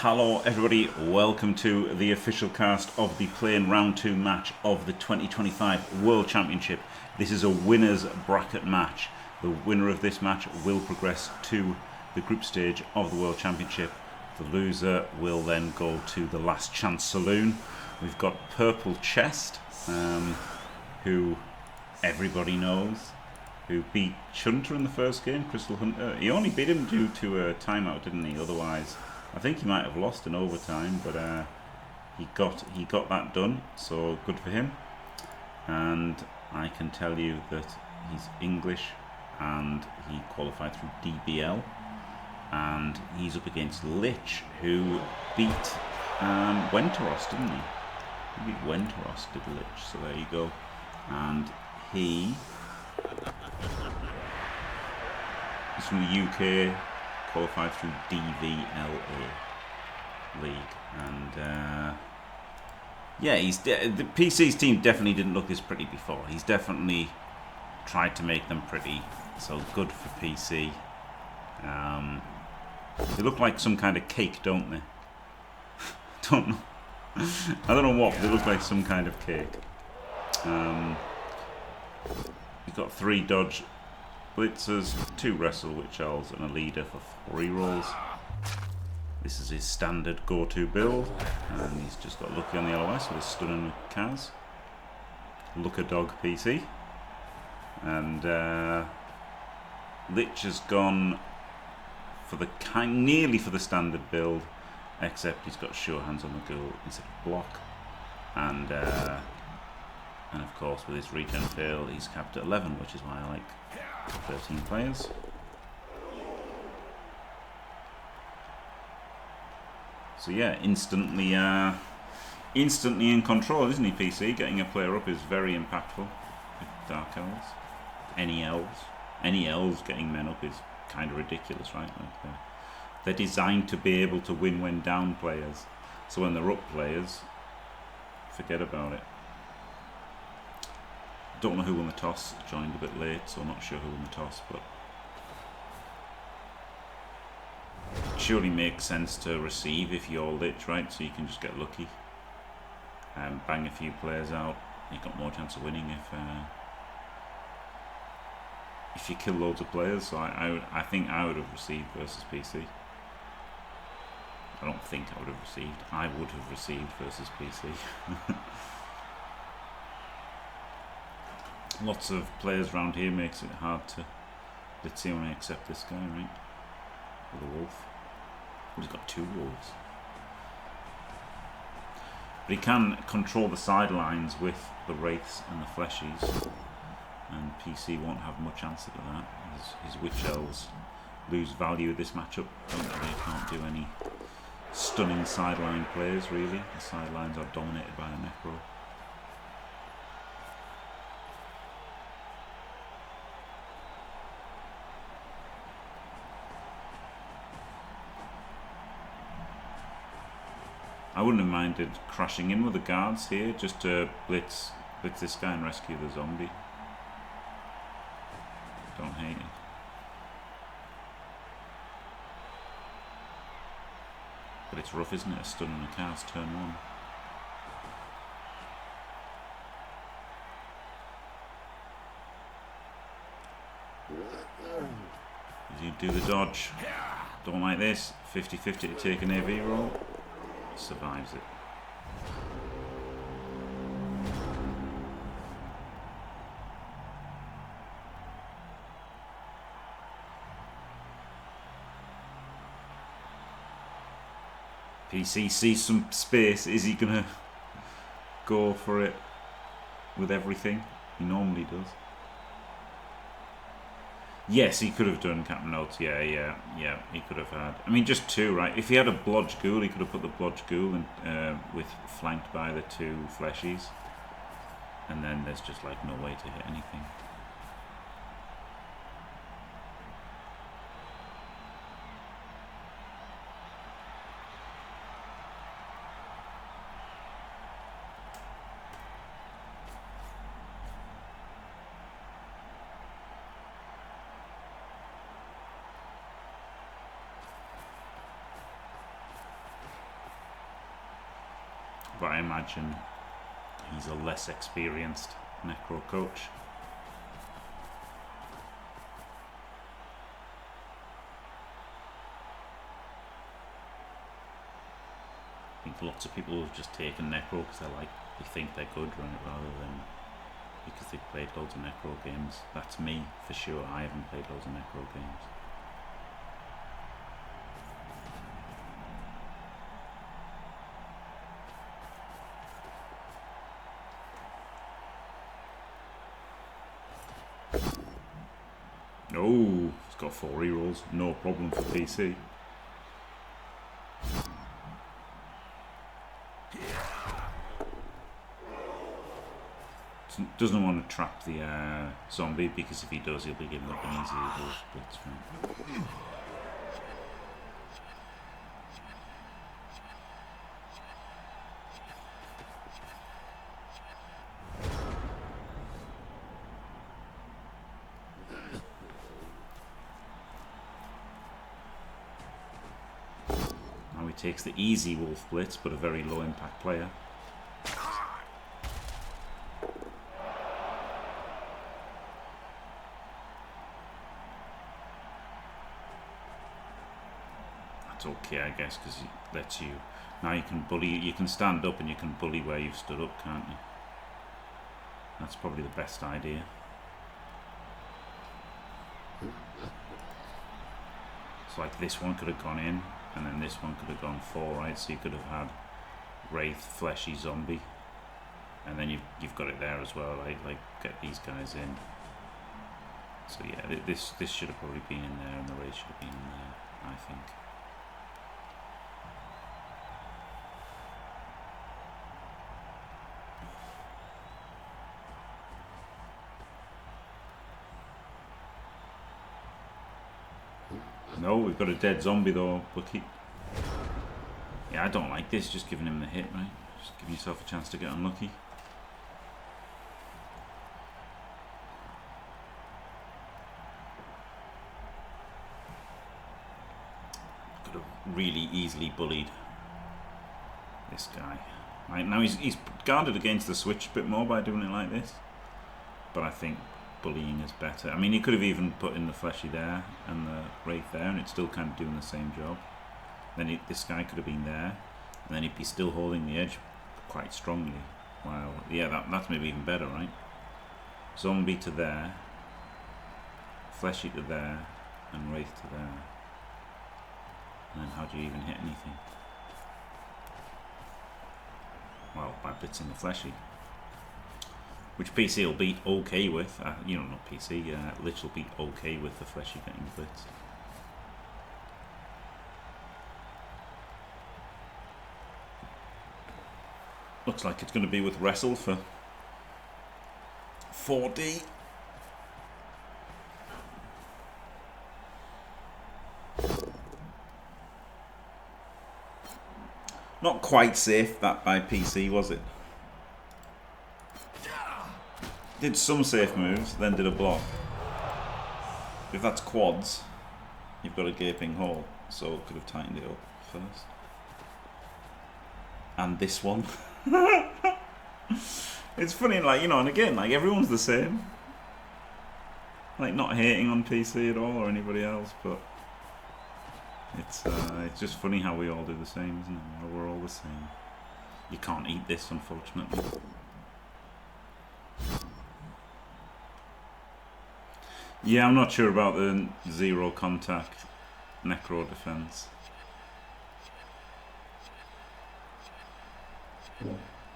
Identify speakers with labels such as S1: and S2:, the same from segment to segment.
S1: Hello everybody, welcome to the official cast of the play-in round 2 match of the 2025 World Championship. This is a winners bracket match. The winner of this match will progress to the group stage of the World Championship. The loser will then go to the Last Chance Saloon. We've got PurpleChest, who everybody knows, who beat Chunter in the first game, Crystal Hunter. He only beat him due to a timeout, didn't he? Otherwise, I think he might have lost in overtime, but he got that done, so good for him. And I can tell you that he's English and he qualified through DBL, and he's up against Liche, who beat Wenteros, didn't he? He beat Wenteros, did Liche, so there you go. And he's from the UK, qualified through DVLA League, and yeah, the PC's team definitely didn't look this pretty before. He's definitely tried to make them pretty, so good for PC. They look like some kind of cake, don't they? Don't know. I don't know what, but they look like some kind of cake. He's got 3 dodge blitzers, 2 wrestle witch elves, and a leader for 3 rolls. This is his standard go-to build, and he's just got lucky on the LOS with a stun and a Kaz. Look a dog PC. And Lich has gone for the nearly for the standard build, except he's got sure hands on the ghoul instead of block. And of course with his regen fail he's capped at 11, which is why I like 13 players. So yeah, instantly in control, isn't he, PC? Getting a player up is very impactful with Dark Elves. Any elves getting men up is kind of ridiculous, right? Like they're designed to be able to win when down players. So when they're up players, forget about it. Don't know who won the toss, joined a bit late, so I'm not sure who won the toss, but it surely makes sense to receive if you're Lich, right? So you can just get lucky and bang a few players out. You've got more chance of winning if you kill loads of players. So I think I would have received versus PC. I don't think I would have received. I would have received versus PC. Lots of players around here makes it hard to, let's see when I accept this guy, right? With a wolf. Well, he's got 2 wolves. But he can control the sidelines with the wraiths and the fleshies, and PC won't have much answer to that. His witch elves lose value with this matchup, don't they? They can't do any stunning sideline plays, really. The sidelines are dominated by the necro. I wouldn't have minded crashing in with the guards here just to blitz this guy and rescue the zombie. Don't hate it. But it's rough, isn't it? A stun and a cast turn 1. Does he do the dodge? Don't like this. 50-50 to take an AV roll. Survives it. PC sees some space. Is he gonna go for it with everything? He normally does. Yes, he could have done Captain Notes. Yeah, he could have had. I mean, just 2, right? If he had a Blodge Ghoul, he could have put the Blodge Ghoul in, with flanked by the 2 fleshies. And then there's just like no way to hit anything. but I imagine he's a less experienced Necro coach. I think lots of people have just taken Necro because they think they're good, right, rather than because they've played loads of Necro games. That's me for sure. I haven't played loads of Necro games. Oh, it's got 4 rerolls, no problem for PC. Doesn't want to trap the zombie, because if he does, he'll be giving up an easy wolf blitz. Now he takes the easy wolf blitz, but a very low impact player. Okay, I guess, because it lets you, now you can bully, you can stand up and you can bully where you've stood up, can't you? That's probably the best idea. So like this one could have gone in, and then this one could have gone 4, right? So you could have had Wraith, Fleshy, Zombie, and then you've got it there as well, right? Like get these guys in. So yeah, this should have probably been in there, and the Wraith should have been in there, I think. No, we've got a dead zombie though, Bucky. Yeah, I don't like this, just giving him the hit, right? Just give yourself a chance to get unlucky. Could have really easily bullied this guy. Right, now he's guarded against the switch a bit more by doing it like this. But I think bullying is better. I mean, he could have even put in the Fleshy there and the Wraith there, and it's still kind of doing the same job. Then this guy could have been there, and then he'd be still holding the edge quite strongly. Wow, yeah, that's maybe even better, right? Zombie to there, Fleshy to there, and Wraith to there. And then how do you even hit anything? Well, by blitzing the Fleshy. Which PC will be okay with, you know, not PC, Liche will be okay with the Fleshy getting blitzed. Looks like it's going to be with Wrestle for 4D. Not quite safe that by PC, was it? Did some safe moves, then did a block. If that's quads, you've got a gaping hole, so it could have tightened it up first. And this one. It's funny, like, you know, and again, like, everyone's the same. Like, not hating on PC at all or anybody else, but it's just funny how we all do the same, isn't it? We're all the same. You can't eat this, unfortunately. Yeah, I'm not sure about the zero contact Necro defense.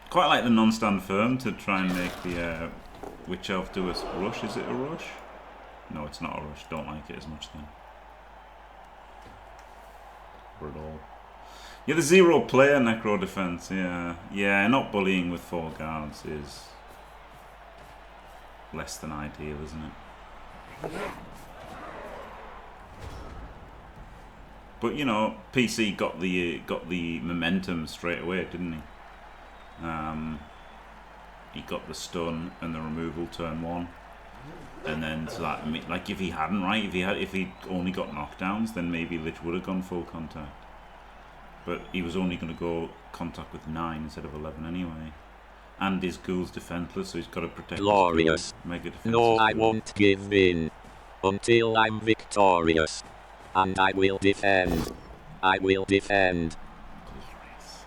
S1: Quite like the non-stand firm to try and make the Witch Elf do a rush. Is it a rush? No, it's not a rush. Don't like it as much then. Or at all. Yeah, the zero player Necro defense. Yeah, not bullying with 4 guards is less than ideal, isn't it? But you know, PC got the momentum straight away, didn't he? He got the stun and the removal turn 1, and then so that, like, if he hadn't, right, if he'd only got knockdowns, then maybe Liche would have gone full contact. But he was only going to go contact with 9 instead of 11 anyway. And his ghoul's defenseless, so he's got to protect
S2: Glorious.
S1: his ghoul. Mega defense.
S2: No, I won't give in until I'm victorious. And I will defend. I will defend.
S1: Glorious.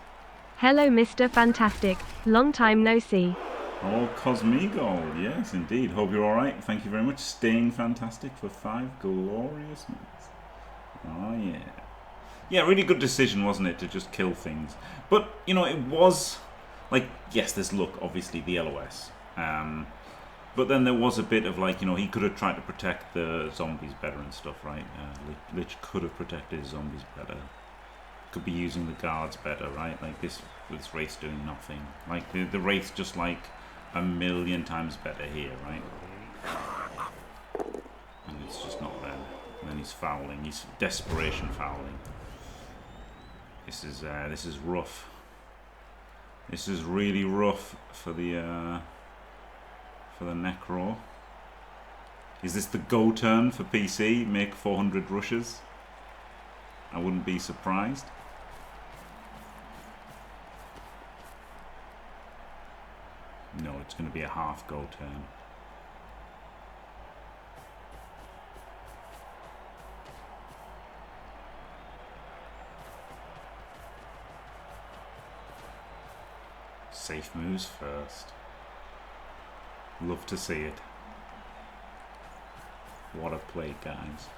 S3: Hello, Mr. Fantastic. Long time no see.
S1: Oh, Cosmigold. Yes, indeed. Hope you're alright. Thank you very much. Staying fantastic for 5 glorious minutes. Oh, yeah. Yeah, really good decision, wasn't it, to just kill things. But, you know, it was... Like, yes, there's luck, obviously, the LOS. But then there was a bit of, like, you know, he could have tried to protect the zombies better and stuff, right? Lich could have protected his zombies better. Could be using the guards better, right? Like, this Wraith's doing nothing. Like, the Wraith's just, like, a million times better here, right? And it's just not there. And then he's fouling. He's desperation fouling. This is rough. This is really rough for the Necro. Is this the go turn for PC? Make 400 rushes? I wouldn't be surprised. No, it's going to be a half go turn. Safe moves first. Love to see it. What a play, guys.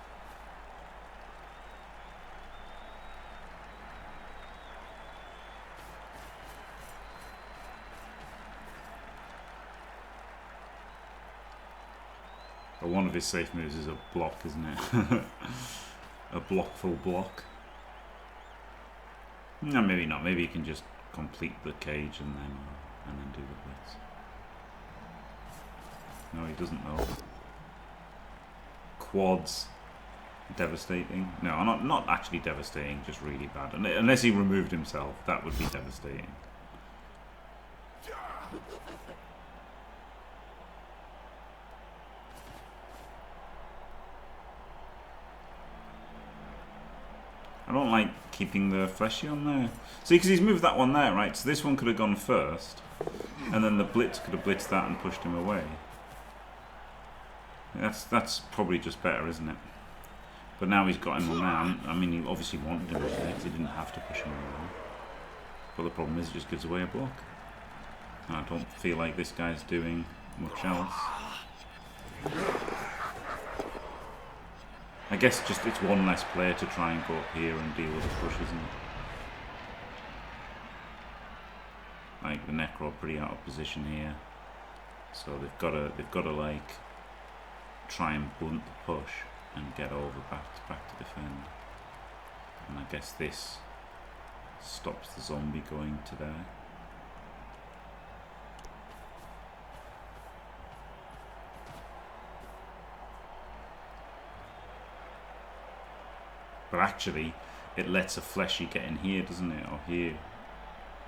S1: But one of his safe moves is a block, isn't it? A blockful block. No, maybe not. Maybe he can just complete the cage and then do the blitz. No, he doesn't know. Quads. Devastating. No, not actually devastating, just really bad. Unless he removed himself, that would be devastating. I don't like keeping the fleshy on there. See, because he's moved that one there, right? So this one could have gone first, and then the blitz could have blitzed that and pushed him away. That's probably just better, isn't it? But now he's got him on there. I mean, he obviously wanted him there because he didn't have to push him away. But the problem is, it just gives away a block. And I don't feel like this guy's doing much else. I guess just it's one less player to try and go up here and deal with the push, isn't it? Like the Necro are pretty out of position here, so they've got to like try and blunt the push and get over back to defend. And I guess this stops the zombie going to there. But actually, it lets a fleshy get in here, doesn't it? Or here.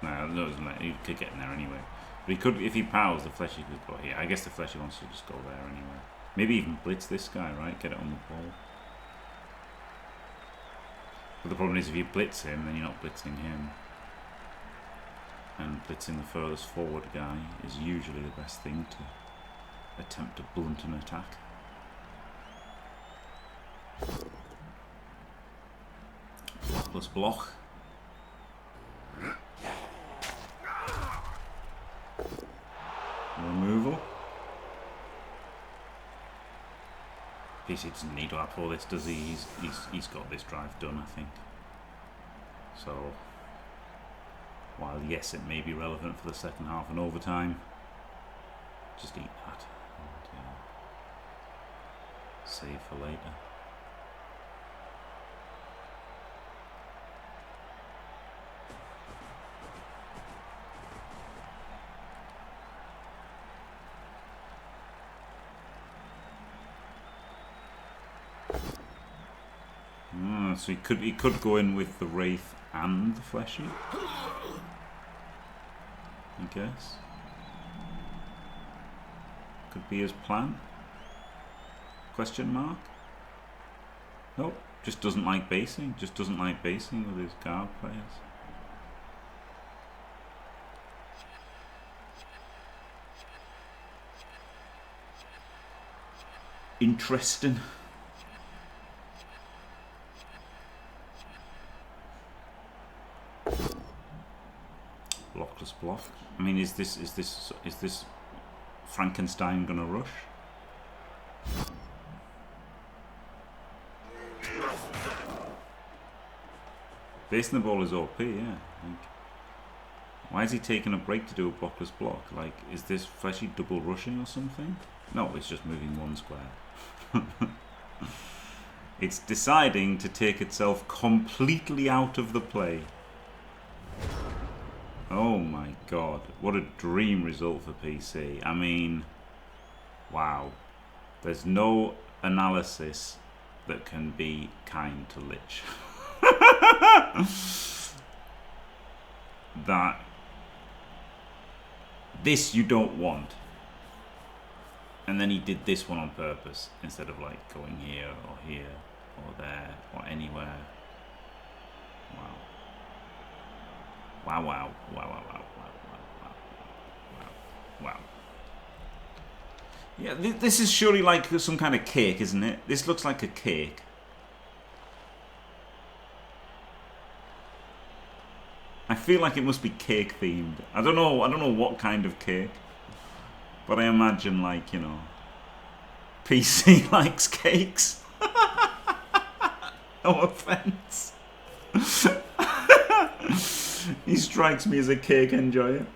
S1: No, it doesn't let. He could get in there anyway. But he could, if he powers, the fleshy could go here. I guess the fleshy wants to just go there anyway. Maybe even blitz this guy, right? Get it on the ball. But the problem is, if you blitz him, then you're not blitzing him. And blitzing the furthest forward guy is usually the best thing to attempt to blunt an attack. Plus block. Removal. PC doesn't need to have all this, does he? He's got this drive done, I think. So, while yes, it may be relevant for the second half and overtime, just eat that and save for later. So he could go in with the Wraith and the Fleshy, I guess. Could be his plan. Question mark? Nope. just doesn't like basing. Just doesn't like basing with his guard players. Interesting. Blockless block. I mean, is this Frankenstein gonna rush? Basing the ball is OP, yeah. Like, why is he taking a break to do a blockless block? Like, is this Fleshy double rushing or something? No, it's just moving one square. It's deciding to take itself completely out of the play. Oh my god, what a dream result for PC. I mean, wow. There's no analysis that can be kind to Liche. That this you don't want. And then he did this one on purpose instead of like going here or there or anywhere. Wow. Wow, wow, wow, wow, wow, wow, wow, wow, wow, wow. Yeah, this is surely like some kind of cake, isn't it? This looks like a cake. I feel like it must be cake themed. I don't know what kind of cake. But I imagine, like, you know, PC likes cakes. No offense. He strikes me as a cake enjoyer.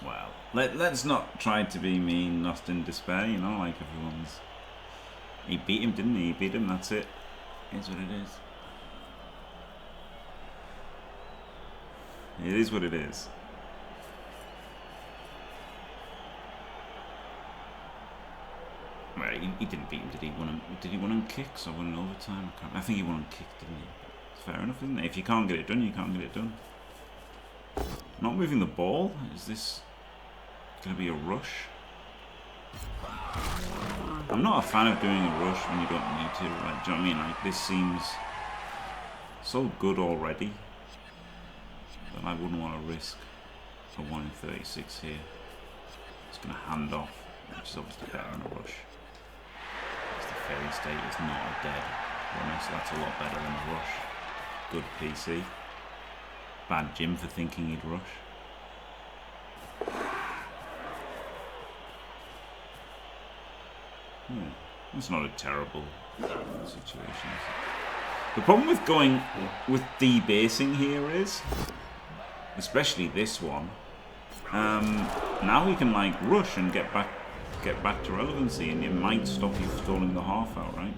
S1: Well, let's not try to be mean, lost in despair, you know, like everyone's. He beat him, didn't he? He beat him, that's it. It's what it is. It is what it is. Well, he didn't beat him, did he? Did he win on kicks or win in overtime? I think he won on kicks, didn't he? It's fair enough, isn't it? If you can't get it done, you can't get it done. Not moving the ball? Is this going to be a rush? I'm not a fan of doing a rush when you don't need to. Like, do you know what I mean? Like, this seems so good already. But I wouldn't want to risk a 1 in 36 here. It's going to hand off, which is obviously better than a rush. Because the fairy state is not a dead runner, so that's a lot better than a rush. Good PC. Bad Jim for thinking he'd rush. Yeah, it's not a terrible situation. The problem with going with debasing here is, especially this one, now we can like rush and get back to relevancy, and it might stop you stalling the half out, right?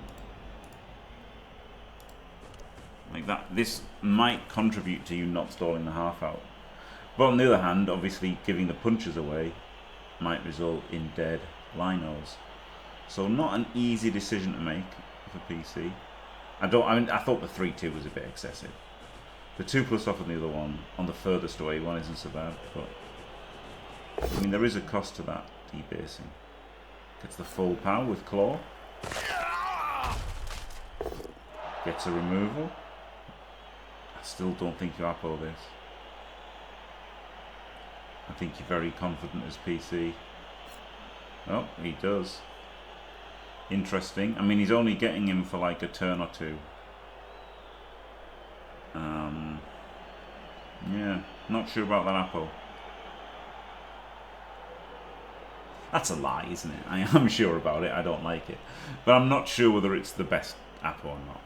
S1: Like that, this might contribute to you not stalling the half out. But on the other hand, obviously giving the punches away might result in dead linos. So not an easy decision to make for PC. I thought the 3-2 was a bit excessive. The 2+ off on the other one, on the furthest away one, isn't so bad, but I mean there is a cost to that debasing. Gets the full power with claw. Gets a removal. I still don't think you apple this. I think you're very confident as PC. Oh, he does. Interesting. I mean, he's only getting him for like a turn or two. Yeah, not sure about that apple. That's a lie, isn't it? I am sure about it. I don't like it. But I'm not sure whether it's the best apple or not.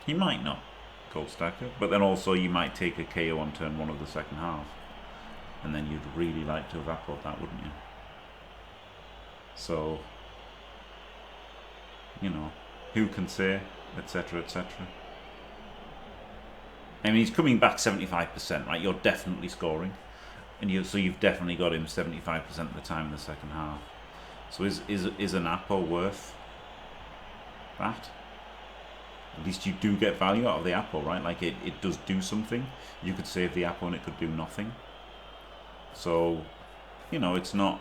S1: He might not, Cold Stacker. But then also you might take a KO on turn 1 of the second half. And then you'd really like to have appled that, wouldn't you? So, you know, who can say, etc., etc. I mean, he's coming back 75%, right? You're definitely scoring, and so you've definitely got him 75% of the time in the second half. So is an apple worth that? at least you do get value out of the apple, right? Like it does do something. You could save the apple and it could do nothing. So, you know, it's not...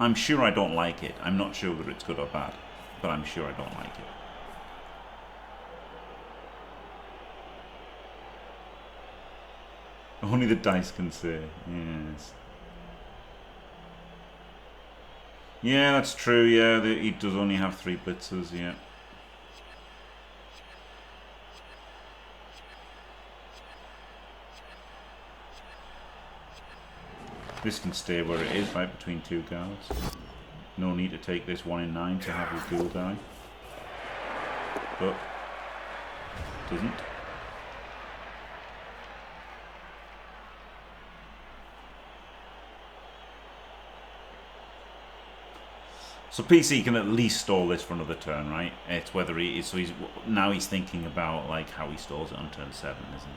S1: I'm sure I don't like it. I'm not sure whether it's good or bad, but I'm sure I don't like it. Only the dice can say, yes. Yeah, that's true, yeah, he does only have 3 blitzers, yeah. This can stay where it is, right between 2 guards. No need to take this 1 in 9 to have his dual die. But, doesn't. So PC can at least stall this for another turn, right? It's whether he is, so he's thinking about like how he stalls it on turn 7, isn't he?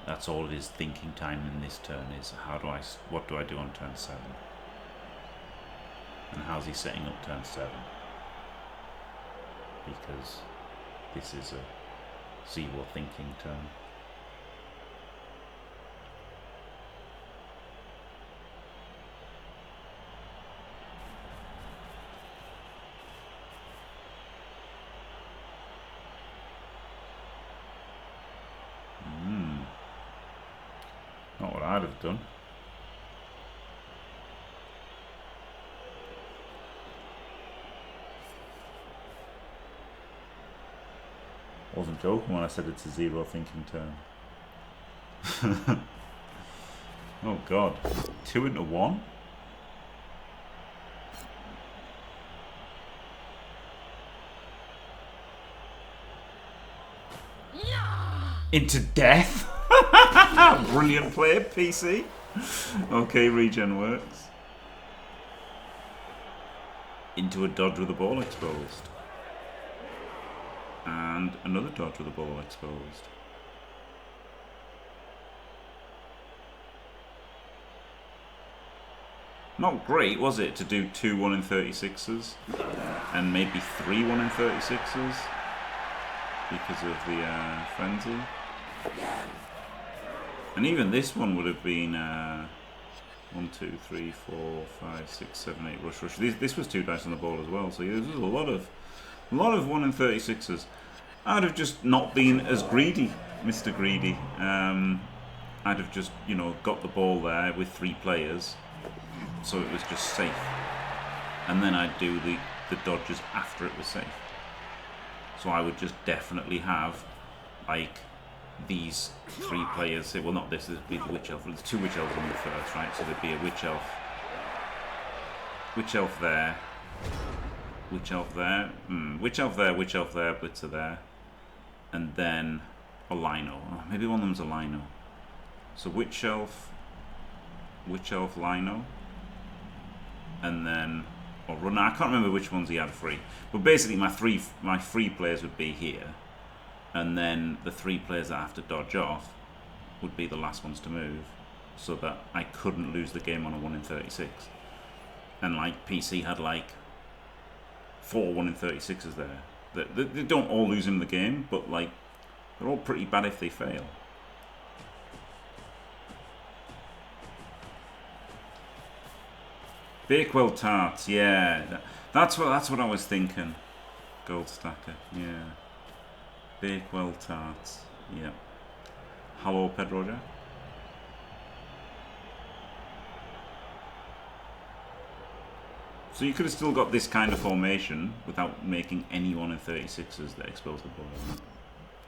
S1: That's all his thinking time in this turn is what do I do on turn 7? And how's he setting up turn 7? Because this is a 0 thinking turn. Not what I'd have done. Wasn't joking when I said it's a 0 thinking turn. Oh god. 2 into 1? Into death? Brilliant play, PC. Okay, regen works. Into a dodge with the ball exposed. And another dodge with the ball exposed. Not great, was it, to do 2 1 in 36s and maybe 3 1 in 36s because of the frenzy. And even this one would have been 1, 2, 3, 4, 5, 6, 7, 8 rush. This was 2 dice on the ball as well, so yeah, there's a lot of 1 in 36s. I'd have just not been as greedy, Mr. Greedy. I'd have just, you know, got the ball there with 3 players, so it was just safe. And then I'd do the dodges after it was safe. So I would just definitely have, like, these 3 players. Well, not this, there'd be the Witch Elf. There's 2 Witch Elves on the first, right? So there'd be a Witch Elf there, Witch Elf there, Witch Elf there, Witch Elf there, Blitzer there, and then a Lino. Oh, maybe one of them's a Lino. So Witch Elf, Lino, and then or Runner. I can't remember which ones he had free, but basically my free players would be here, and then the 3 players that I have to dodge off would be the last ones to move, so that I couldn't lose the game on a 1 in 36. And like PC had like 4 1 in 36s there. They don't all lose in the game, but like they're all pretty bad if they fail. Bakewell tarts, yeah, that's what I was thinking. Gold stacker, yeah. Bakewell tarts, yeah. Hello, Pedro Jack. So you could have still got this kind of formation without making any 1 in 36s that expose the ball.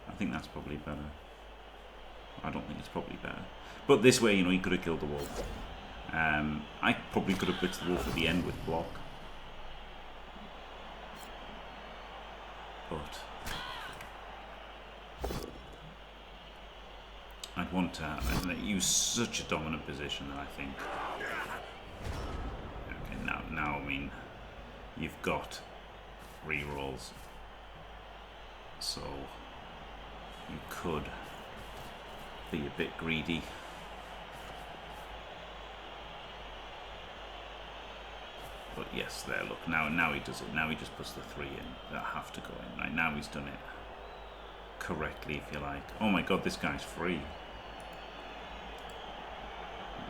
S1: I think that's probably better. I don't think it's probably better. But this way, you know, you could have killed the wolf. I probably could have blitzed the wolf at the end with block. But I'd want to use such a dominant position that I think. Okay, now I mean, you've got rerolls, so you could be a bit greedy. But Yes, there, look, now he does it. Now he just puts the 3 in that have to go in. Right, now he's done it correctly, if you like. Oh my god, this guy's free.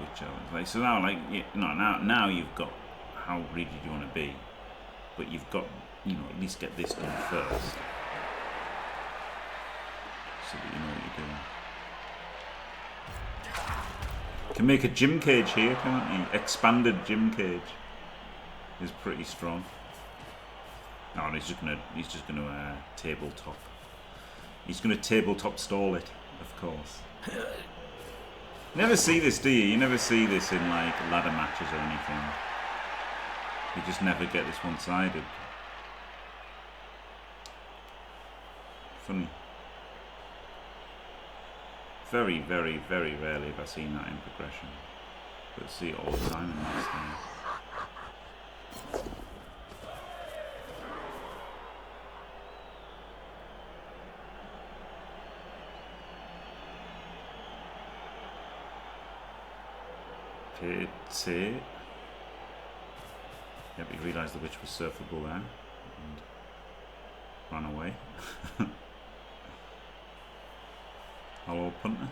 S1: Which like, so now, like, you know, now you've got how greedy you want to be, but you've got, you know, at least get this done first, so that you know what you're doing. Can make a gym cage here, can't you? Expanded gym cage is pretty strong. Oh, and he's just gonna tabletop. He's gonna tabletop stall it, of course. You never see this, do you? You never see this in like ladder matches or anything. You just never get this one-sided. Funny. Very, very, very rarely have I seen that in progression. But I see it all the time in this thing. Pity. Yep, he realised the witch was surfable there and ran away. Hello, punter.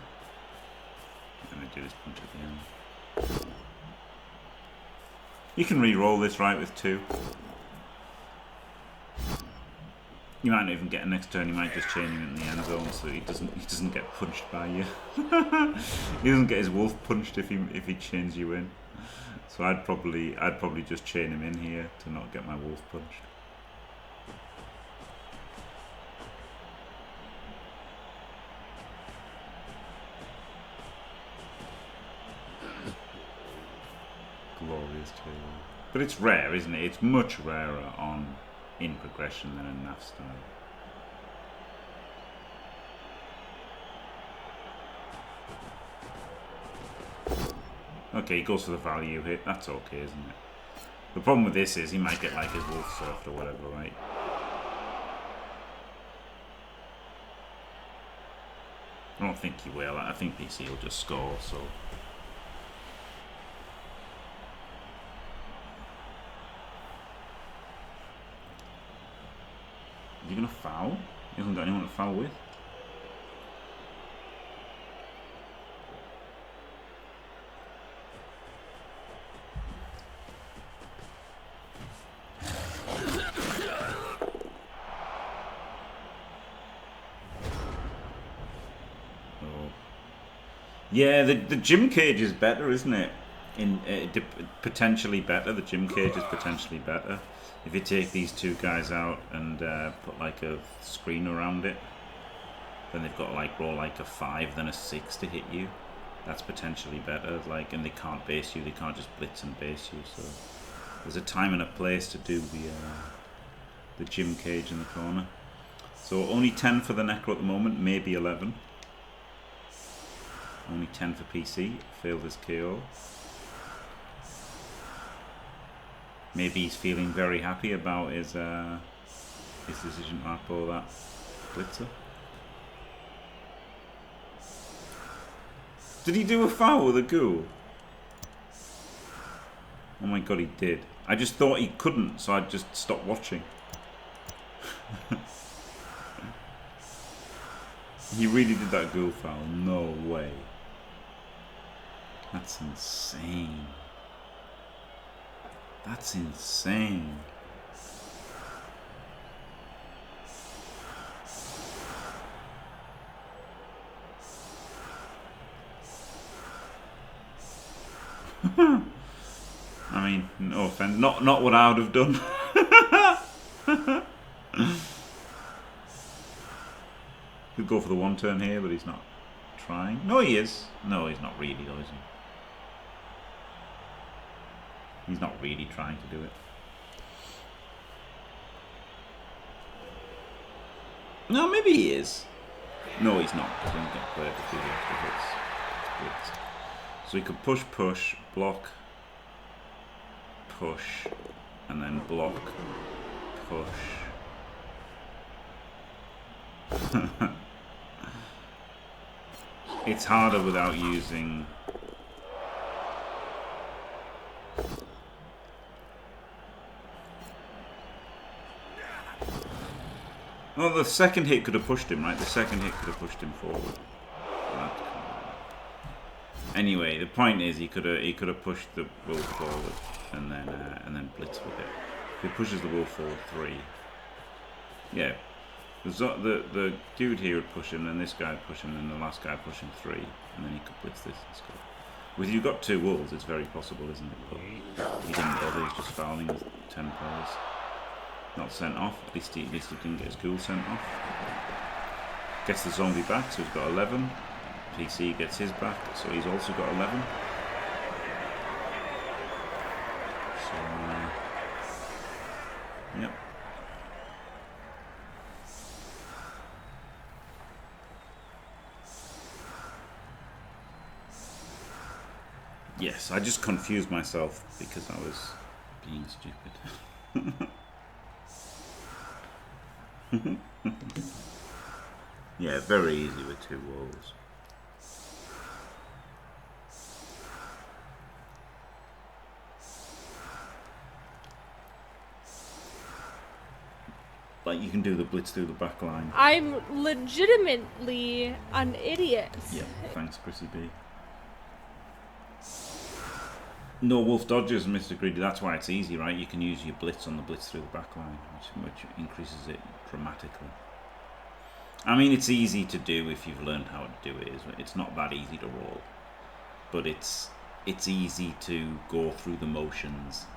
S1: Let me do this punch at the end. You can re-roll this right with 2. You might not even get a next turn. You might just chain him in the end zone so he doesn't get punched by you. He doesn't get his wolf punched if he chains you in. So I'd probably just chain him in here to not get my wolf punched. Glorious too. But it's rare, isn't it? It's much rarer in progression than in NAF style. Okay, he goes for the value hit. That's okay, isn't it? The problem with this is he might get like his wolf surfed or whatever, right? I don't think he will. I think PC will just score, so... Is he going to foul? He hasn't got anyone to foul with. Yeah, the gym cage is better, isn't it? Potentially better. The gym cage is potentially better. If you take these 2 guys out and put like a screen around it, then they've got to like roll like a 5, then a 6 to hit you. That's potentially better. Like, and they can't base you. They can't just blitz and base you. So there's a time and a place to do the gym cage in the corner. So only 10 for the Necro at the moment, maybe 11. Only 10 for PC. Failed his KO. Maybe he's feeling very happy about his decision to outbow that blitzer. Did he do a foul with a ghoul? Oh my god, he did. I just thought he couldn't, so I just stopped watching. He really did that ghoul foul. No way. That's insane. That's insane. I mean, no offense. Not what I would have done. He'll go for the 1 turn here, but he's not trying. No, he is. No, he's not really, though, is he? He's not really trying to do it. No, maybe he is. No, he's not. He doesn't get played to do the extra hits. So he could push, block, push, and then block, push. It's harder without using... Oh, the second hit could have pushed him, right? The second hit could have pushed him forward. Anyway, the point is he could have pushed the wolf forward and then blitz with it. If he pushes the wolf forward 3, yeah, the dude here would push him, then this guy would push him, then the last guy would push him 3, and then he could blitz this and score. With you've got 2 wolves, it's very possible, isn't it? But he didn't bother. He's just fouling with 10 players. Not sent off. At least he didn't get his ghoul sent off. Gets the zombie back, so he's got 11. PC gets his back, so he's also got 11. So, yep. Yes, I just confused myself because I was being stupid. Yeah, very easy with 2 wolves. Like, you can do the blitz through the back line.
S4: I'm legitimately an idiot.
S1: Yeah, thanks, Chrissy B. No wolf dodges, Mr. Greedy. That's why it's easy, right? You can use your blitz on the blitz through the back line, which increases it dramatically. I mean, it's easy to do if you've learned how to do it. It's not that easy to roll, but it's easy to go through the motions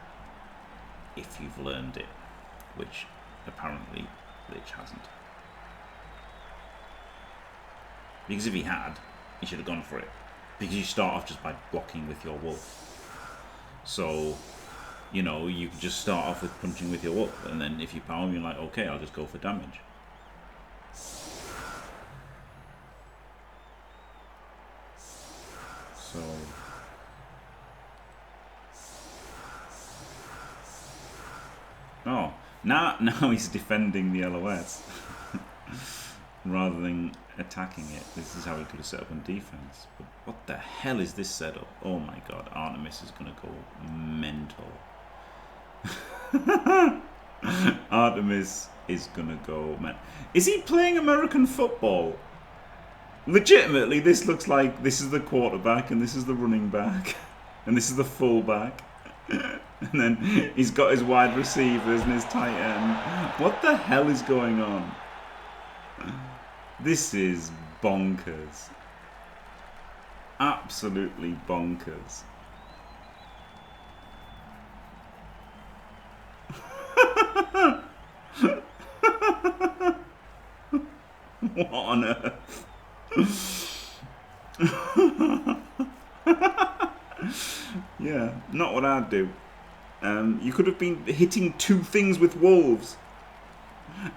S1: if you've learned it, which apparently Liche hasn't. Because if he had, he should have gone for it. Because you start off just by blocking with your wolf. So, you know, you can just start off with punching with your wolf, and then if you power him, you're like, okay, I'll just go for damage. So, oh, now he's defending the LOS rather than attacking it. This is how he could have set up on defense. But what the hell is this setup? Oh my god, Artemis is gonna go mental. Artemis is gonna go mental. Is he playing American football? Legitimately, this looks like this is the quarterback and this is the running back and this is the fullback. And then he's got his wide receivers and his tight end. What the hell is going on? This is bonkers. Absolutely bonkers. What on earth? Yeah, not what I'd do. You could have been hitting 2 things with wolves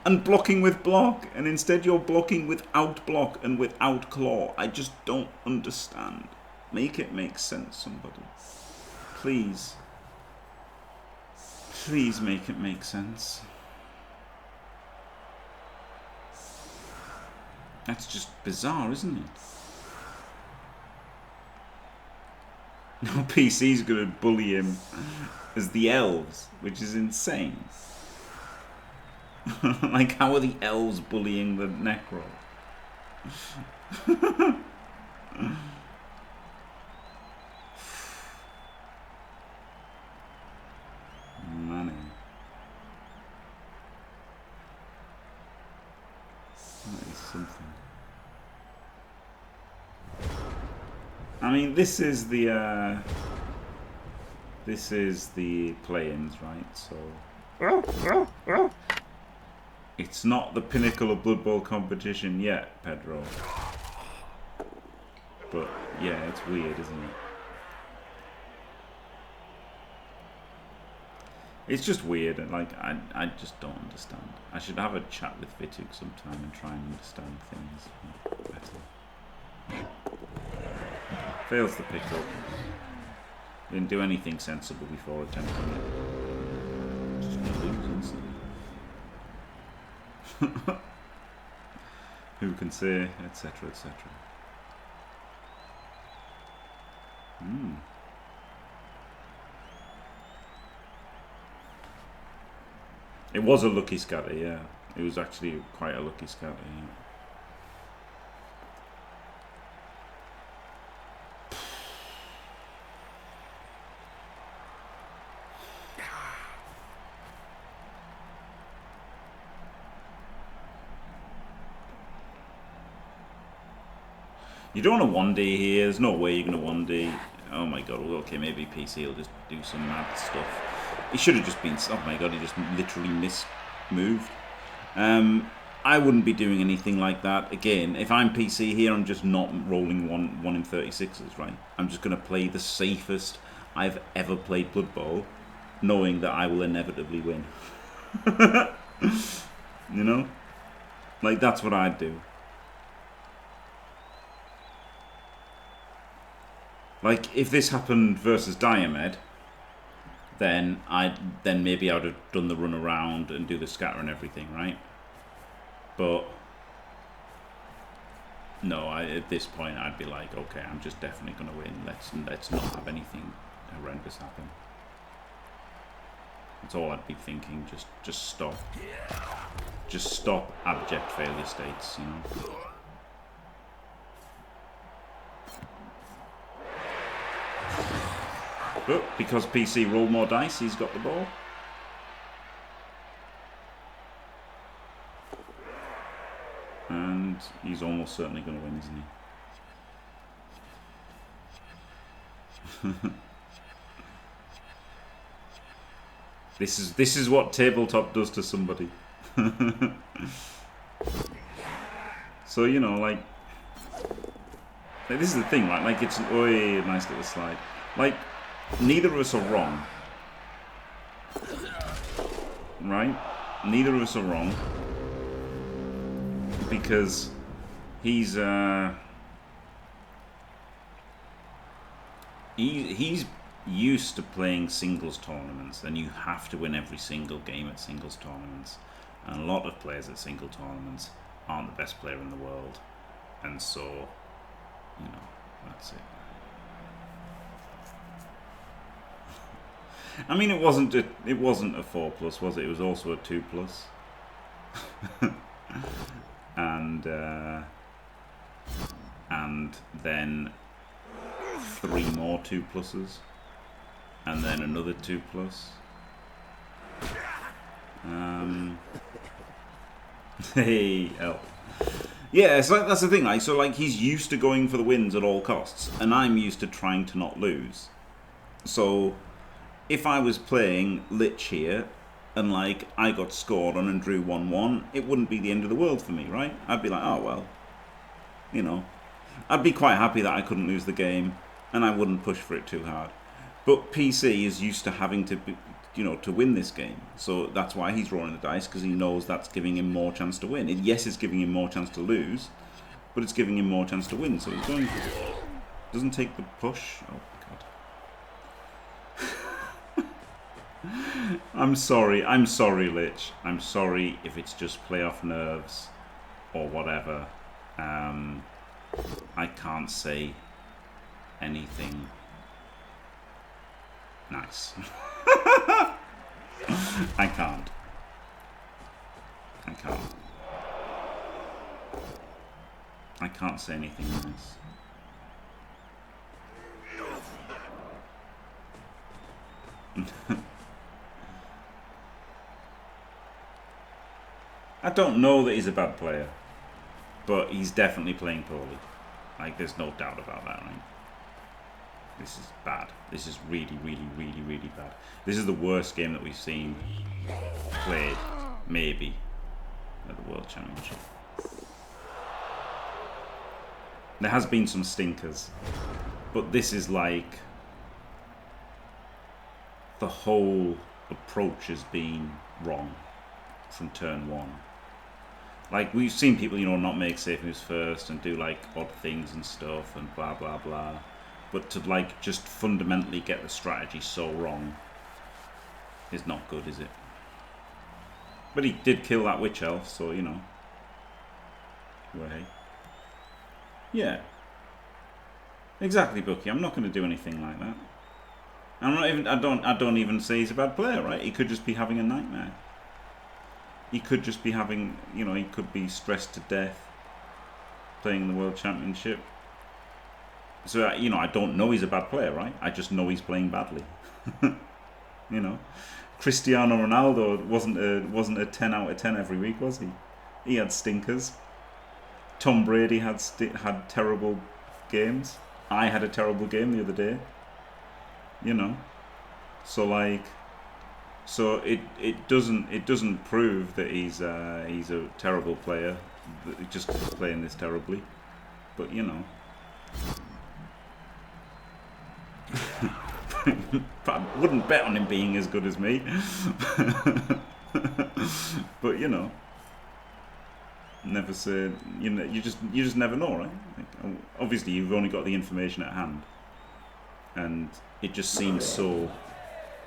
S1: and blocking with block, and instead you're blocking without block and without claw. I just don't understand. Make it make sense, somebody. Please. Please make it make sense. That's just bizarre, isn't it? Now PC's going to bully him as the elves, which is insane. Like, how are the elves bullying the Necro? Money. That is something. I mean, this is the play-ins, right? So it's not the pinnacle of Blood Bowl competition yet, Pedro. But yeah, it's weird, isn't it? It's just weird, and like I just don't understand. I should have a chat with Vituk sometime and try and understand things better. Fails the pick up. Didn't do anything sensible before attempting it. Just gonna lose instantly. Who can say, etc., etc. It was a lucky scatter, yeah. It was actually quite a lucky scatter. Yeah. You don't want to 1D here. There's no way you're going to 1D. Oh my god. Well, okay, maybe PC will just do some mad stuff. He should have just been... Oh my god, he just literally moved. I wouldn't be doing anything like that. Again, if I'm PC here, I'm just not rolling 1 in 36s, right? I'm just going to play the safest I've ever played Blood Bowl, knowing that I will inevitably win. You know? Like, that's what I'd do. Like, if this happened versus Diomed, then maybe I would have done the run around and do the scatter and everything, right? But no, at this point I'd be like, okay, I'm just definitely going to win. Let's not have anything horrendous happen. That's all I'd be thinking. Just stop. Just stop abject failure states, you know. But because PC rolled more dice, he's got the ball. And he's almost certainly going to win, isn't he? This is what tabletop does to somebody. So, you know, like this is the thing, right? Like, it's a nice little slide. Like, neither of us are wrong, right? Neither of us are wrong, because he's used to playing singles tournaments, and you have to win every single game at singles tournaments. And a lot of players at single tournaments aren't the best player in the world, and so, you know, that's it. I mean, it wasn't a 4+, was it? It was also a 2+. and then 3 more 2+, and then another 2+. Hey, L. Yeah, so that's the thing. Like, so like, he's used to going for the wins at all costs, and I'm used to trying to not lose. So if I was playing Liche here, and like I got scored on and drew 1-1, it wouldn't be the end of the world for me, right? I'd be like, oh well, you know, I'd be quite happy that I couldn't lose the game, and I wouldn't push for it too hard. But PC is used to having to be, you know, to win this game, so that's why he's rolling the dice, because he knows that's giving him more chance to win. Yes, it's giving him more chance to lose, but it's giving him more chance to win, so he's going for it. Doesn't take the push. Oh god. I'm sorry, Lich. I'm sorry if it's just playoff nerves or whatever. I can't say anything nice. I can't. I can't say anything nice. I don't know that he's a bad player, but he's definitely playing poorly. Like, there's no doubt about that, right? This is bad. This is really, really, really, really bad. This is the worst game that we've seen played, maybe, at the World Championship. There has been some stinkers, but this is like, the whole approach has been wrong from turn 1. Like, we've seen people, you know, not make safe moves first and do like odd things and stuff and blah blah blah, but to like just fundamentally get the strategy so wrong is not good, is it? But he did kill that witch elf, so, you know. Way. Yeah. Exactly, Bucky. I'm not going to do anything like that. I'm not even. I don't even say he's a bad player, right? He could just be having a nightmare. he could just be having, you know, he could be stressed to death playing the World Championship. So, you know, I don't know he's a bad player, right? I just know he's playing badly. You know, Cristiano Ronaldo wasn't a 10 out of 10 every week, was he? He had stinkers. Tom Brady had terrible games. I had a terrible game the other day. You know, so like, so it doesn't prove that he's a terrible player just 'cause he's playing this terribly. But you know, I wouldn't bet on him being as good as me. But you know, never say, you know, you just never know, right? Like, obviously you've only got the information at hand, and it just seems so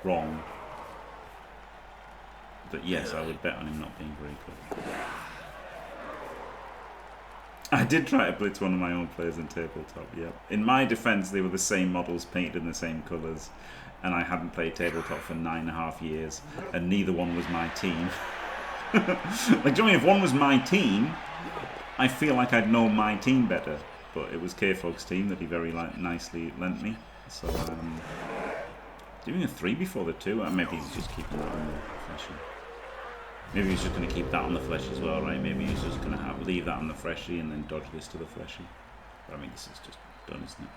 S1: wrong that yes, I would bet on him not being very good. I did try to blitz one of my own players in tabletop, yeah. In my defense, they were the same models painted in the same colours, and I hadn't played tabletop for 9.5 years, and neither one was my team. Like, do you know, if one was my team, I feel like I'd know my team better. But it was K-Fog's team that he very nicely lent me. So, doing a 3 before the 2, maybe he's just keeping that on the fleshy. Maybe he's just going to keep that on the flesh as well, right? Maybe he's just going to leave that on the fleshy and then dodge this to the fleshy. But I mean, this is just done, isn't it?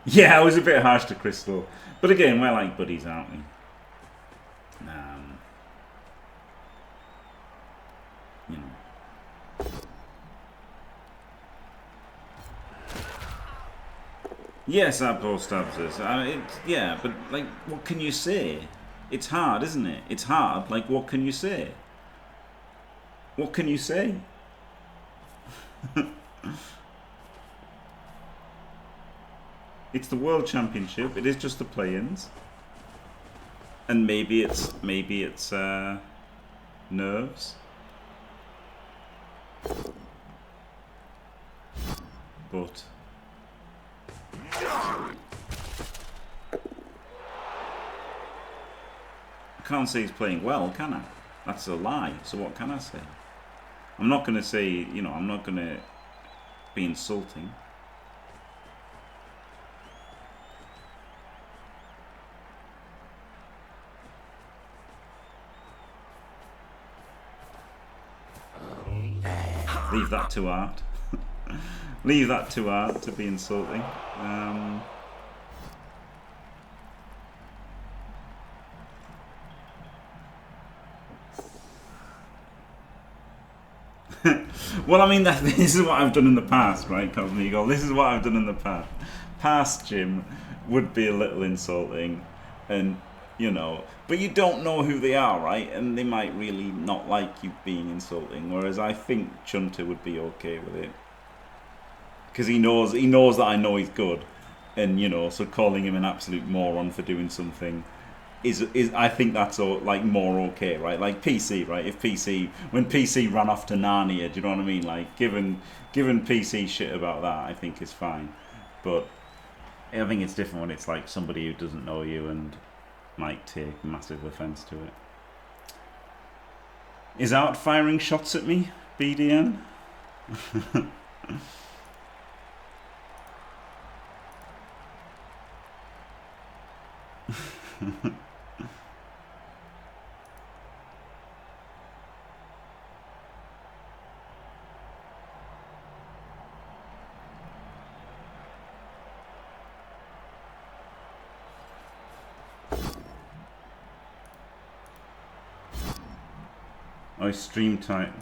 S1: Yeah, I was a bit harsh to Crystal. But again, we're like buddies, aren't we? You know. Yes, that ball stabs us. Yeah, but like, what can you say? It's hard, isn't it? It's hard. Like, what can you say? What can you say? It's the World Championship. It is just the play-ins, and maybe it's nerves, but I can't say he's playing well, can I? That's a lie. So what can I say? I'm not going to say, you know, I'm not going to be insulting. Leave that to art. Leave that to art to be insulting. Well, I mean, this is what I've done in the past, right, Cosmo Eagle? This is what I've done in the past. Past Jim would be a little insulting, and, you know, but you don't know who they are, right? And they might really not like you being insulting, whereas I think Chunter would be okay with it. Because he knows that I know he's good, and, you know, so calling him an absolute moron for doing something is I think that's all, like, more okay, right? Like PC, right? If when PC ran off to Narnia, do you know what I mean? Like, giving PC shit about that, I think is fine. But I think it's different when it's like somebody who doesn't know you and might take massive offence to it. Is Art firing shots at me, BDN? Oh, stream title.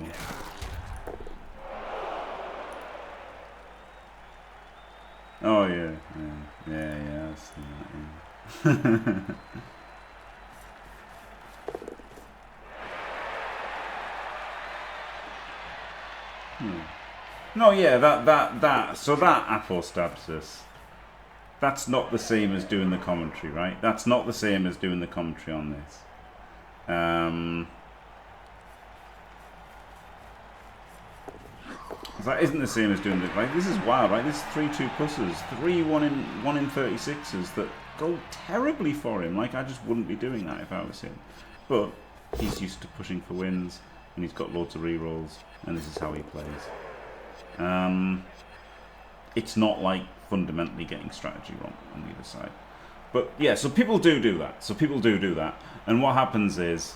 S1: Oh yeah, I see that, yeah. No, yeah, so that Apple stabs us. That's not the same as doing the commentary, right? That's not the same as doing the commentary on this. Because that isn't the same as doing it. Like, this is wild, right? This is 3-2 pluses, 1 in 36s that go terribly for him. Like, I just wouldn't be doing that if I was him. But he's used to pushing for wins, and he's got loads of rerolls, and this is how he plays. It's not like fundamentally getting strategy wrong on the other side. But yeah, so people do that. So people do that. And what happens is,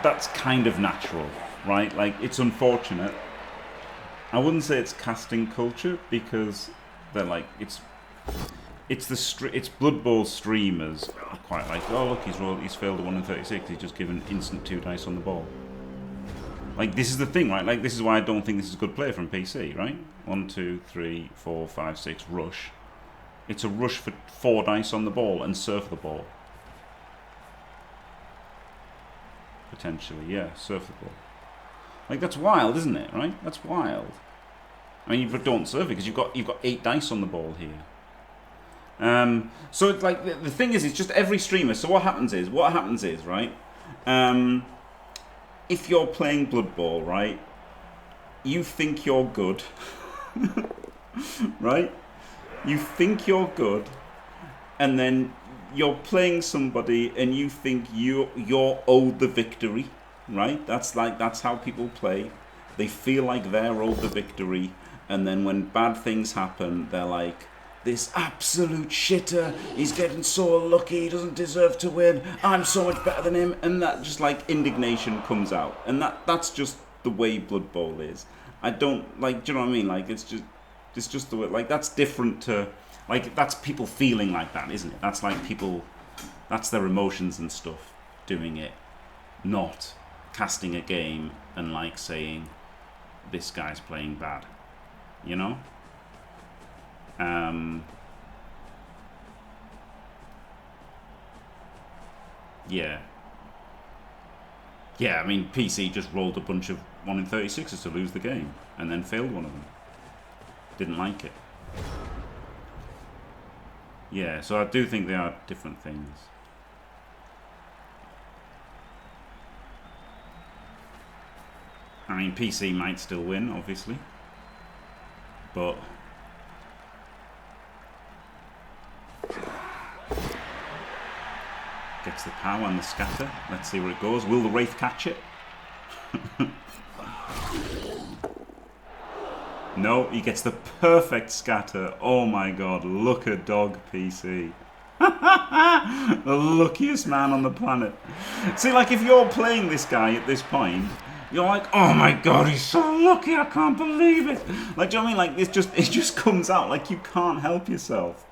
S1: that's kind of natural, right? Like, it's unfortunate. I wouldn't say it's casting culture, because they're like, it's Blood Bowl streamers are quite like, oh look, he's failed a 1 in 36, he's just given instant 2 dice on the ball. Like, this is the thing, right? Like, this is why I don't think this is a good play from PC, right? 1, 2, 3, 4, 5, 6, rush. It's a rush for 4 dice on the ball and surf the ball. Potentially, yeah, surf the ball. Like, that's wild, isn't it, right? That's wild. I mean, you don't surf it because you've got 8 dice on the ball here. So it's like, the thing is, it's just every streamer. So what happens is, right? If you're playing Blood Bowl, right, you think you're good, right? You think you're good, and then you're playing somebody, and you think you're owed the victory, right? That's how people play. They feel like they're owed the victory, and then when bad things happen, they're like, this absolute shitter, he's getting so lucky, he doesn't deserve to win, I'm so much better than him, and that just, like, indignation comes out, and that's just the way Blood Bowl is. I don't, like, do you know what I mean? Like, it's just the way, like, that's different to, like, that's people feeling like that, isn't it? That's like people, that's their emotions and stuff doing it, not casting a game and, like, saying, this guy's playing bad, you know? Yeah, I mean, PC just rolled a bunch of 1 in 36s to lose the game, and then failed one of them. Didn't like it. Yeah, so I do think they are different things. I mean, PC might still win, obviously, but gets the power and the scatter. Let's see where it goes. Will the Wraith catch it? No, he gets the perfect scatter. Oh my god, look at dog PC. The luckiest man on the planet. See, like, if you're playing this guy at this point, you're like, oh my god, he's so lucky, I can't believe it. Like, do you know what I mean? Like, it just comes out. Like, you can't help yourself.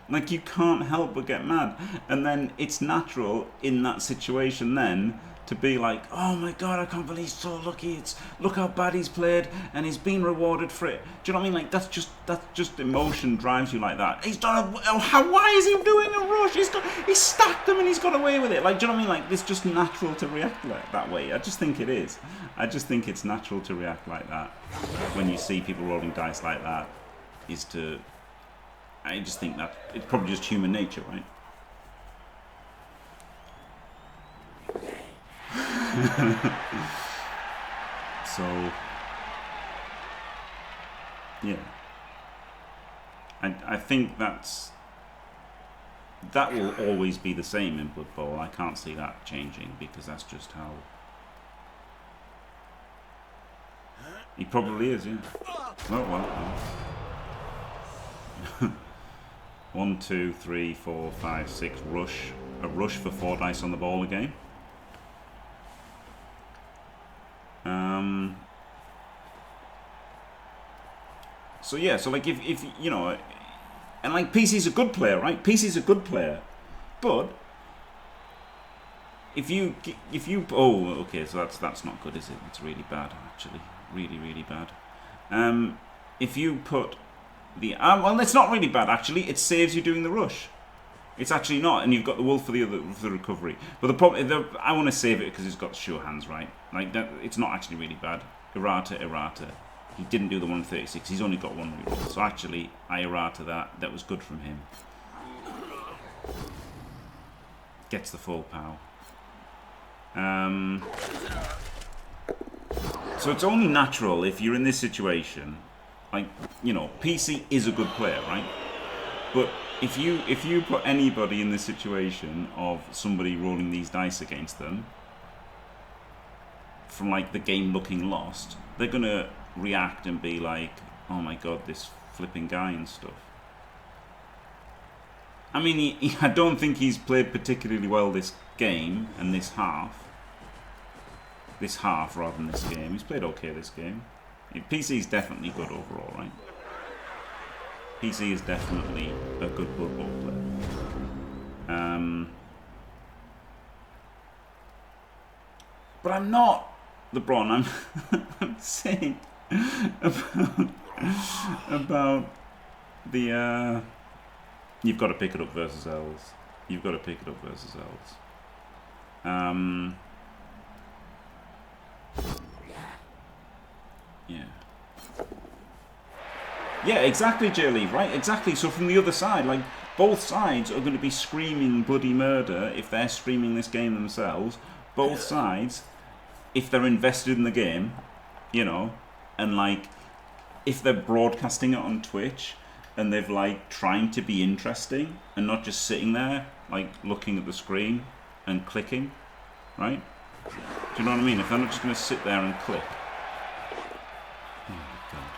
S1: Like, you can't help but get mad. And then it's natural in that situation then to be like, oh my god, I can't believe he's so lucky. Look how bad he's played, and he's been rewarded for it. Do you know what I mean? Like, that's just emotion drives you like that. He's done why is he doing a rush? He's stacked them and he's got away with it. Like, do you know what I mean? Like, it's just natural to react like that way. I just think it is. I just think it's natural to react like that when you see people rolling dice like that. I just think that it's probably just human nature, right? So, yeah, I think that will always be the same in Blood Bowl. I can't see that changing, because that's just how he probably is. Yeah. Well. 1, 2, 3, 4, 5, 6 rush. A rush for 4 dice on the ball again. So yeah, so like if you know, and like PC's a good player, right? PC's a good player, but if you okay, so that's not good, is it? It's really bad, actually, really bad. If you put the well, it's not really bad actually. It saves you doing the rush. It's actually not, and you've got the wolf for the recovery. But the problem, I want to save it because it's got sure hands, right? Like that, it's not actually really bad. Errata. He didn't do the 136. He's only got 1 reroll. So actually, I errata that. That was good from him. Gets the full pow. So it's only natural if you're in this situation, like, you know, PC is a good player, right? But if you put anybody in the situation of somebody rolling these dice against them, from like the game looking lost, they're gonna react and be like, oh my god, this flipping guy and stuff. I mean, I don't think he's played particularly well this game and this half. This half rather than this game. He's played okay this game. PC is definitely good overall, right? PC is definitely a good Blood Bowl player. But I'm not LeBron. I'm saying about the you've got to pick it up versus L's. You've got to pick it up versus L's. Yeah. Yeah, exactly, J-Leave, right? Exactly. So from the other side, like, both sides are going to be screaming bloody murder if they're streaming this game themselves. Both sides, if they're invested in the game, you know, and, like, if they're broadcasting it on Twitch and they've, like, trying to be interesting and not just sitting there, like, looking at the screen and clicking, right? Do you know what I mean? If they're not just going to sit there and click. Oh my god.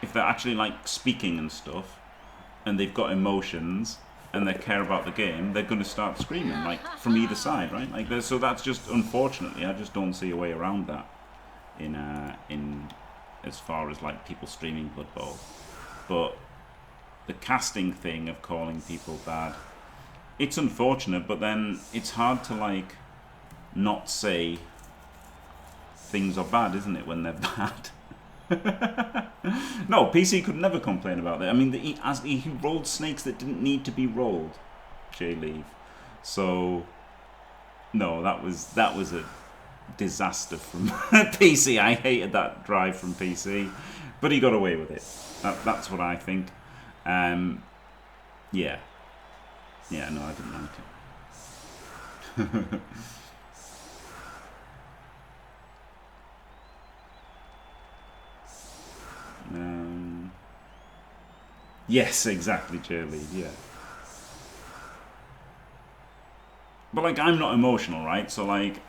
S1: If they're actually like speaking and stuff, and they've got emotions, and they care about the game, they're going to start screaming, like, from either side, right? Like, so that's just, unfortunately, I just don't see a way around that in as far as, like, people streaming Blood Bowl. But the casting thing of calling people bad, it's unfortunate, but then it's hard to, like, not say things are bad, isn't it, when they're bad? No, PC could never complain about that. I mean, he rolled snakes that didn't need to be rolled, J-Leave. So, no, that was a disaster from PC. I hated that drive from PC, but he got away with it. That's what I think. Yeah. Yeah, no, I didn't like it. Yes, exactly, J-Leave, yeah. But, like, I'm not emotional, right? So, like,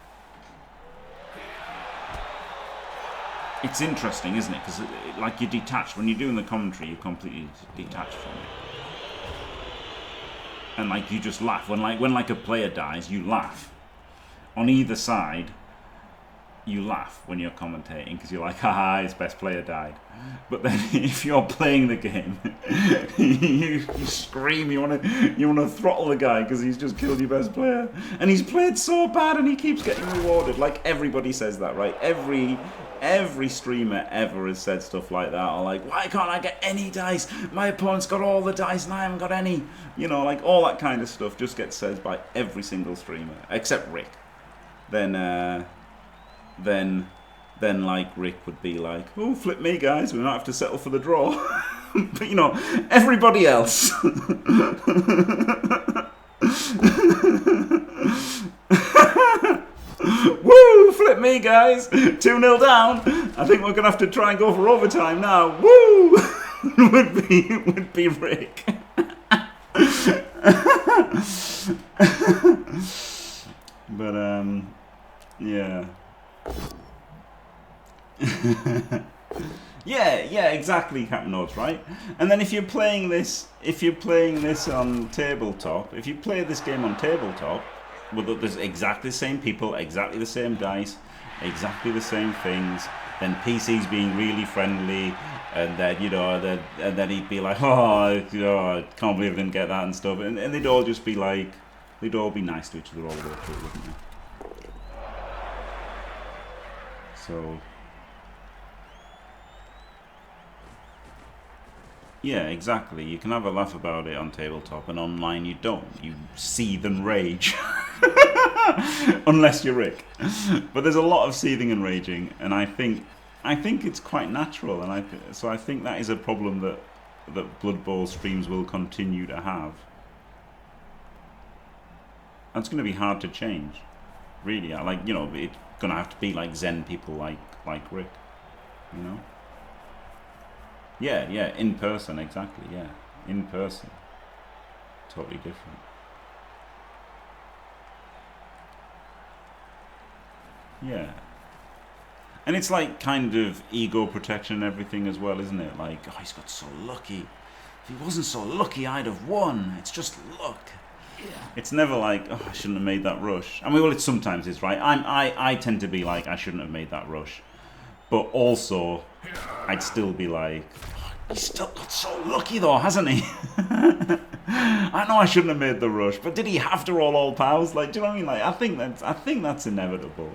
S1: it's interesting, isn't it? Because, like, you're detached. When you're doing the commentary, you're completely detached from it. And, like, you just laugh. When a player dies, you laugh. On either side, you laugh when you're commentating because you're like, haha, his best player died. But then if you're playing the game, you scream, you want to throttle the guy because he's just killed your best player, and he's played so bad and he keeps getting rewarded. Like, everybody says that, right? Every streamer ever has said stuff like that, or like, why can't I get any dice? My opponent's got all the dice and I haven't got any. You know, like, all that kind of stuff just gets said by every single streamer except Rick. Then like Rick would be like, oh, flip me, guys, we might have to settle for the draw. But, you know, everybody else. Woo, flip me, guys. 2-0 down. I think we're going to have to try and go for overtime now. Woo! would be Rick. But, yeah. yeah, exactly, Captain Notes, right? And then if you're playing this on tabletop, if you play this game on tabletop, well, there's exactly the same people, exactly the same dice, exactly the same things, then PC's being really friendly, and then, you know, and then he'd be like, oh, you know, I can't believe I didn't get that and stuff, and they'd all just be like, they'd all be nice to each other all the way through, wouldn't they? So, yeah, exactly. You can have a laugh about it on tabletop, and online you don't. You seethe and rage. Unless you're Rick. But there's a lot of seething and raging, and I think it's quite natural, and so I think that is a problem that Blood Bowl streams will continue to have. That's going to be hard to change. really. Like, you know, it's gonna have to be like Zen people like Rick, you know. Yeah, in person, exactly. Yeah, in person, totally different. Yeah. And it's like kind of ego protection and everything as well, isn't it? Like, oh, he's got so lucky. If he wasn't so lucky, I'd have won. It's just luck. It's never like, oh, I shouldn't have made that rush. I mean, well, it sometimes is, right? I tend to be like, I shouldn't have made that rush. But also, I'd still be like, oh, he's still got so lucky though, hasn't he? I know I shouldn't have made the rush, but did he have to roll all powers? Like, do you know what I mean? Like, I think that's inevitable.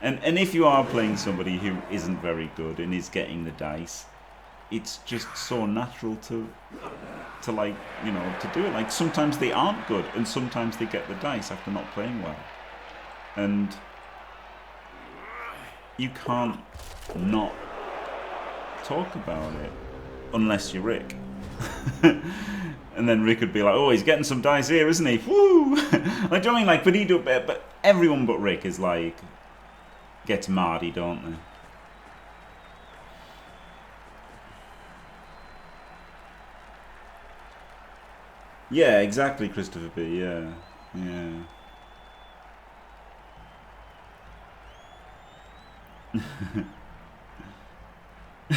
S1: And if you are playing somebody who isn't very good and is getting the dice, it's just so natural to like, you know, to do it. Like, sometimes they aren't good, and sometimes they get the dice after not playing well. And you can't not talk about it unless you're Rick. And then Rick would be like, oh, he's getting some dice here, isn't he? Woo! Like, do you know what I mean? Like, but everyone but Rick is like, gets mardy, don't they? Yeah, exactly, Christopher B. Yeah.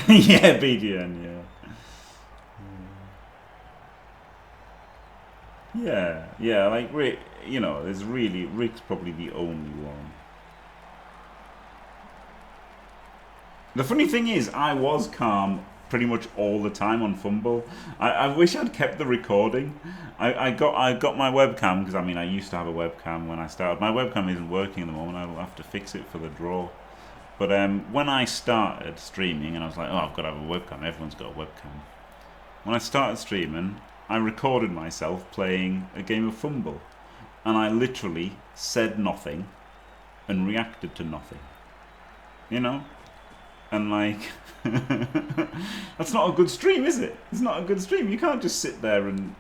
S1: Yeah, BDN, yeah. Yeah, like, Rick, you know, Rick's probably the only one. The funny thing is, I was calm pretty much all the time on Fumble. I wish I'd kept the recording. I got my webcam, because I mean, I used to have a webcam when I started. My webcam isn't working at the moment. I'll have to fix it for the draw. But when I started streaming, and I was like, oh, I've got to have a webcam. Everyone's got a webcam. When I started streaming, I recorded myself playing a game of Fumble. And I literally said nothing and reacted to nothing. You know? And like, that's not a good stream, is it? It's not a good stream. You can't just sit there and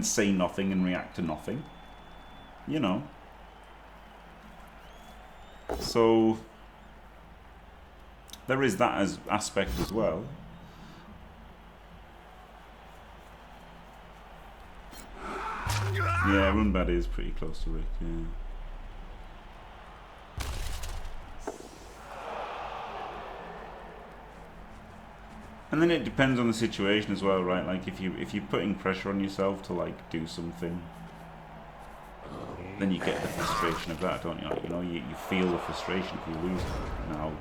S1: say nothing and react to nothing. You know? So there is that as aspect as well. Yeah, Runbad is pretty close to Rick, yeah. And then it depends on the situation as well, right? Like, if you're putting pressure on yourself to like do something, then you get the frustration of that, don't you? Like, you know, you feel the frustration if you lose. Now,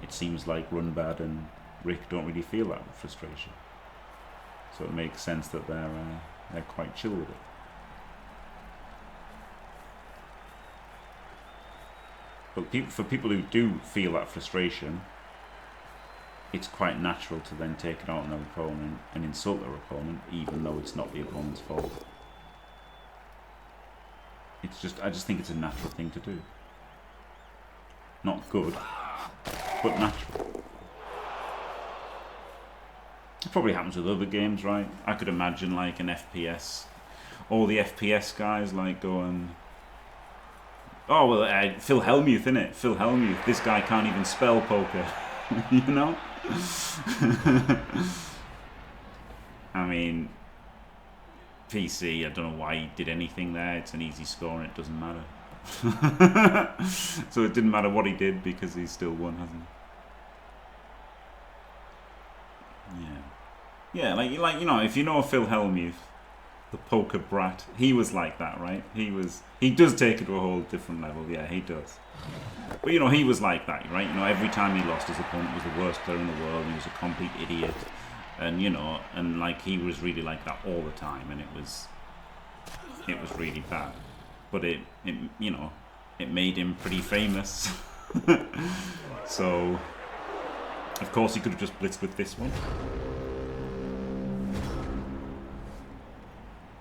S1: it seems like Runbad and Rick don't really feel that frustration, so it makes sense that they're quite chill with it. But for people who do feel that frustration, it's quite natural to then take it out on their opponent and insult their opponent, even though it's not the opponent's fault. It's just, I just think it's a natural thing to do. Not good, but natural. It probably happens with other games, right? I could imagine like an FPS, all the FPS guys like going, oh well, Phil Hellmuth, innit? Phil Hellmuth, this guy can't even spell poker, you know? I mean, PC, I don't know why he did anything there. It's an easy score and it doesn't matter. So it didn't matter what he did because he still won, hasn't he? Yeah, like you know, if you know Phil Hellmuth, the poker brat, he was like that, right? He does take it to a whole different level. Yeah, he does. But you know, he was like that, right? You know, every time he lost, his opponent was the worst player in the world. He was a complete idiot, and you know, and like he was really like that all the time, and it was really bad. But it you know, it made him pretty famous. So, of course, he could have just blitzed with this one,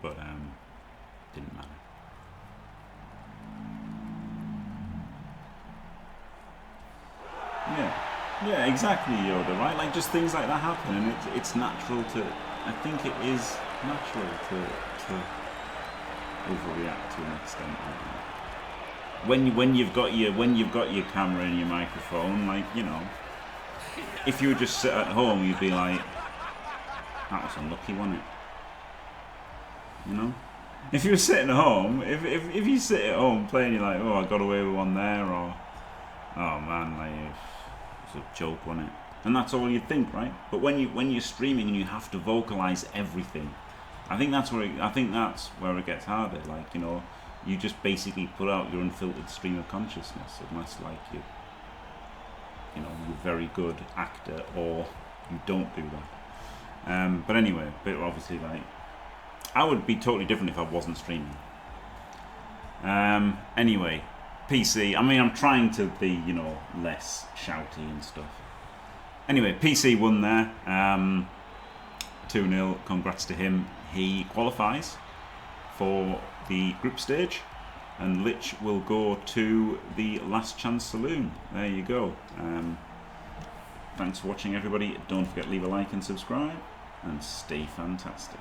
S1: but didn't matter. Yeah, exactly, Yoda, right? Like, just things like that happen, and it's natural to, I think it is natural to overreact to an extent like that. when you've got your camera and your microphone, like, you know, if you were just sit at home, you'd be like, that was unlucky, wasn't it? You know, if you were sitting at home, if you sit at home playing, you're like, oh, I got away with one there, or oh man, like, it's a joke, wasn't it? And that's all you think, right? But when you're streaming and you have to vocalize everything, I think that's where it gets harder. Like, you know, you just basically put out your unfiltered stream of consciousness, unless like you're a very good actor or you don't do that. But anyway, but obviously, like, I would be totally different if I wasn't streaming. Anyway, PC. I mean, I'm trying to be, you know, less shouty and stuff. Anyway, PC won there. 2-0. Congrats to him. He qualifies for the group stage, and Liche will go to the Last Chance Saloon. There you go. Thanks for watching, everybody. Don't forget to leave a like and subscribe, and stay fantastic.